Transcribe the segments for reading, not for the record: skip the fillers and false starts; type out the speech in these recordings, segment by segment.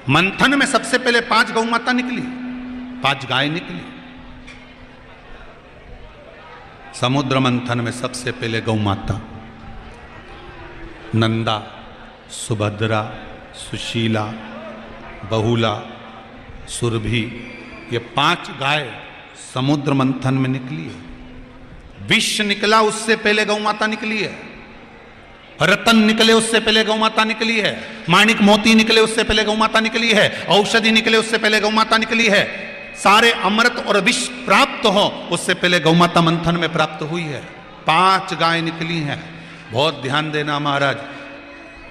मंथन में सबसे पहले 5 गौ माता निकली, 5 गाय निकली। समुद्र मंथन में सबसे पहले गौ माता नंदा, सुभद्रा, सुशीला, बहुला, सुरभि, ये 5 गाय समुद्र मंथन में निकली है। विष निकला उससे पहले गौ माता निकली है। रतन निकले उससे पहले गौ माता निकली है। माणिक मोती निकले उससे पहले गौ माता निकली है। औषधि निकले उससे पहले गौ माता निकली है। सारे अमृत और विष प्राप्त हो उससे पहले गौ माता मंथन में प्राप्त हुई है। 5 गाय निकली हैं। बहुत ध्यान देना महाराज,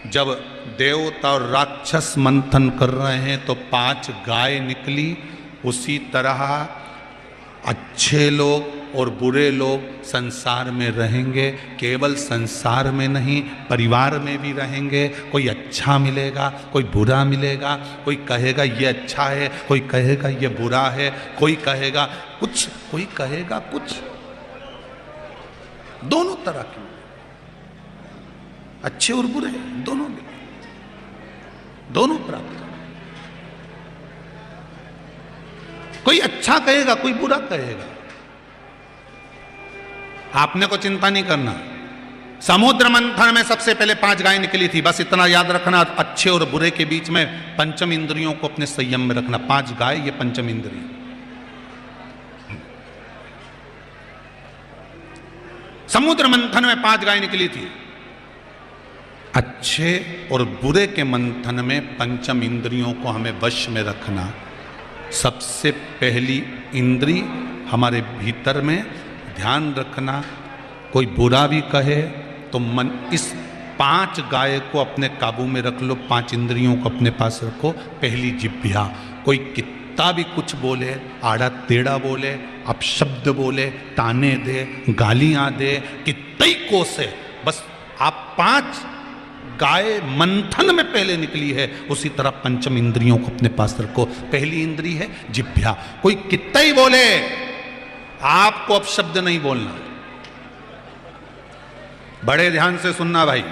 जब देवता और राक्षस मंथन कर रहे हैं तो 5 गाय निकली। उसी तरह अच्छे लोग और बुरे लोग संसार में रहेंगे। केवल संसार में नहीं, परिवार में भी रहेंगे। कोई अच्छा मिलेगा, कोई बुरा मिलेगा। कोई कहेगा ये अच्छा है, कोई कहेगा ये बुरा है, कोई कहेगा कुछ, कोई कहेगा कुछ। दोनों तरह के अच्छे और बुरे दोनों मिले, दोनों प्राप्त। कोई अच्छा कहेगा, कोई बुरा कहेगा। आपने को चिंता नहीं करना। समुद्र मंथन में सबसे पहले 5 गाय निकली थी। बस इतना याद रखना, अच्छे और बुरे के बीच में पंचम इंद्रियों को अपने संयम में रखना। 5 गाय ये पंचम इंद्रिय। समुद्र मंथन में 5 गाय निकली थी। अच्छे और बुरे के मंथन में पंचम इंद्रियों को हमें वश में रखना। सबसे पहली इंद्री हमारे भीतर में ध्यान रखना। कोई बुरा भी कहे तो मन, इस 5 गाय को अपने काबू में रख लो। 5 इंद्रियों को अपने पास रखो। पहली जिह्वा, कोई कितना भी कुछ बोले, आड़ा टेढ़ा बोले, अपशब्द बोले, ताने दे, गालियां दे, कितने कोसे, बस आप 5 गाय मंथन में पहले निकली है, उसी तरह पंचम इंद्रियों को अपने पास रखो। पहली इंद्री है जिह्वा। कोई कितना ही बोले, आपको अपशब्द नहीं बोलना। बड़े ध्यान से सुनना भाई,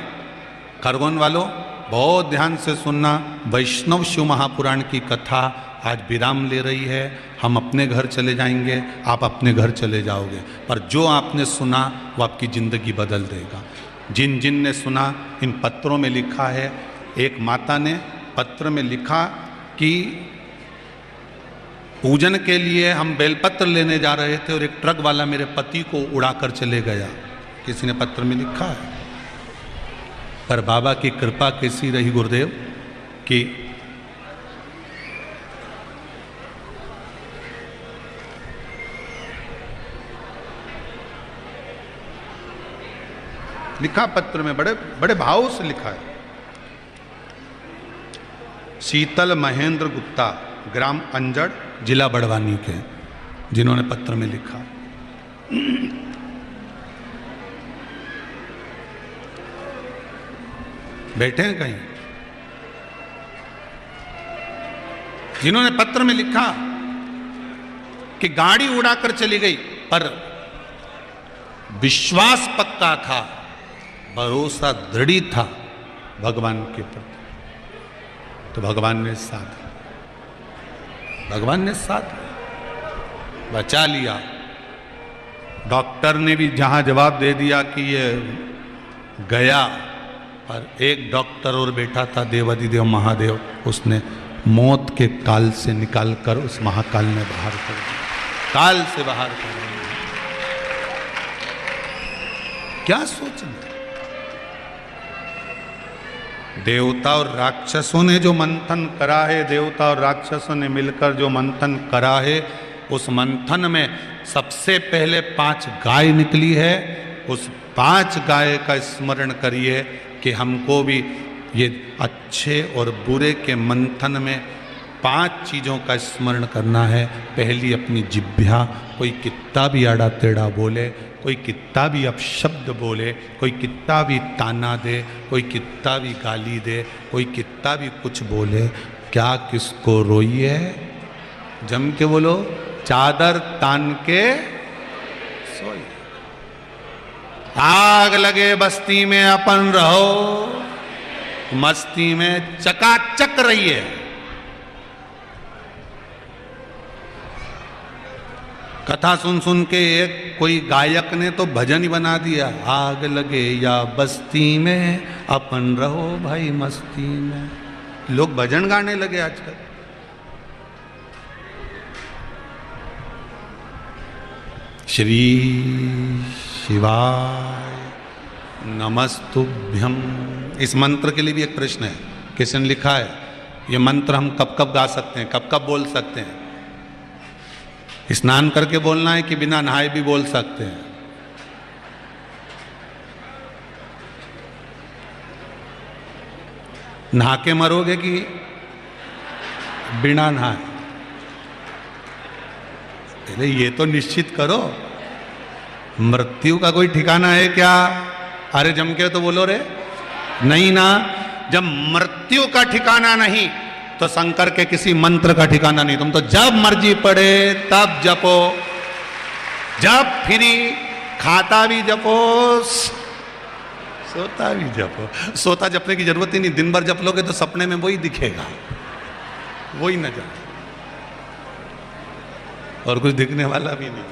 खरगोन वालों बहुत ध्यान से सुनना। वैष्णव शिव महापुराण की कथा आज विराम ले रही है। हम अपने घर चले जाएंगे, आप अपने घर चले जाओगे, पर जो आपने सुना वो आपकी जिंदगी बदल देगा। जिन जिन ने सुना, इन पत्रों में लिखा है। एक माता ने पत्र में लिखा कि पूजन के लिए हम बेलपत्र लेने जा रहे थे और एक ट्रक वाला मेरे पति को उड़ाकर चले गया। किसी ने पत्र में लिखा है। पर बाबा की कृपा कैसी रही गुरुदेव कि लिखा पत्र में, बड़े बड़े भाव से लिखा है। शीतल महेंद्र गुप्ता, ग्राम अंजड़, जिला बड़वानी के, जिन्होंने पत्र में लिखा। बैठे हैं कहीं? जिन्होंने पत्र में लिखा कि गाड़ी उड़ाकर चली गई, पर विश्वास पक्का था, भरोसा दृढ़ था भगवान के प्रति, तो भगवान ने साथ, भगवान ने साथ बचा लिया। डॉक्टर ने भी जहां जवाब दे दिया कि ये गया, पर एक डॉक्टर और बैठा था, देवाधिदेव महादेव, उसने मौत के काल से निकालकर उस महाकाल में बाहर कर दिया। काल से बाहर कर दिया। क्या सोचना। देवता और राक्षसों ने जो मंथन करा है, देवता और राक्षसों ने मिलकर जो मंथन करा है, उस मंथन में सबसे पहले 5 गाय निकली है। उस 5 गाय का स्मरण करिए कि हमको भी ये अच्छे और बुरे के मंथन में 5 चीज़ों का स्मरण करना है। पहली अपनी जिह्वा, कोई कितना भी आड़ा टेढ़ा बोले, कोई कितना भी अपशब्द बोले, कोई कितना भी ताना दे, कोई कितना भी गाली दे, कोई कितना भी कुछ बोले, क्या किसको रोइए? जम के बोलो, चादर तान के सोइए। आग लगे बस्ती में अपन रहो, मस्ती में चकाचक रहिए। कथा सुन सुन के एक कोई गायक ने तो भजन ही बना दिया, आग लगे या बस्ती में अपन रहो भाई मस्ती में। लोग भजन गाने लगे आजकल। श्री शिवाय नमस्तुभ्यम। इस मंत्र के लिए भी एक प्रश्न है, किसी ने लिखा है ये मंत्र हम कब कब गा सकते हैं, कब कब बोल सकते हैं? स्नान करके बोलना है कि बिना नहाए भी बोल सकते हैं? नहा के मरोगे कि बिना नहाए? पहले ये तो निश्चित करो। मृत्यु का कोई ठिकाना है क्या? अरे जम के तो बोलो रे। नहीं ना। जब मृत्यु का ठिकाना नहीं तो शंकर के किसी मंत्र का ठिकाना नहीं। तुम तो जब मर्जी पड़े तब जपो, जब फ्री खाता भी जपो, सोता भी जपो। सोता जपने की जरूरत ही नहीं, दिन भर जप लोगे तो सपने में वही दिखेगा, वही नजर, और कुछ दिखने वाला भी नहीं।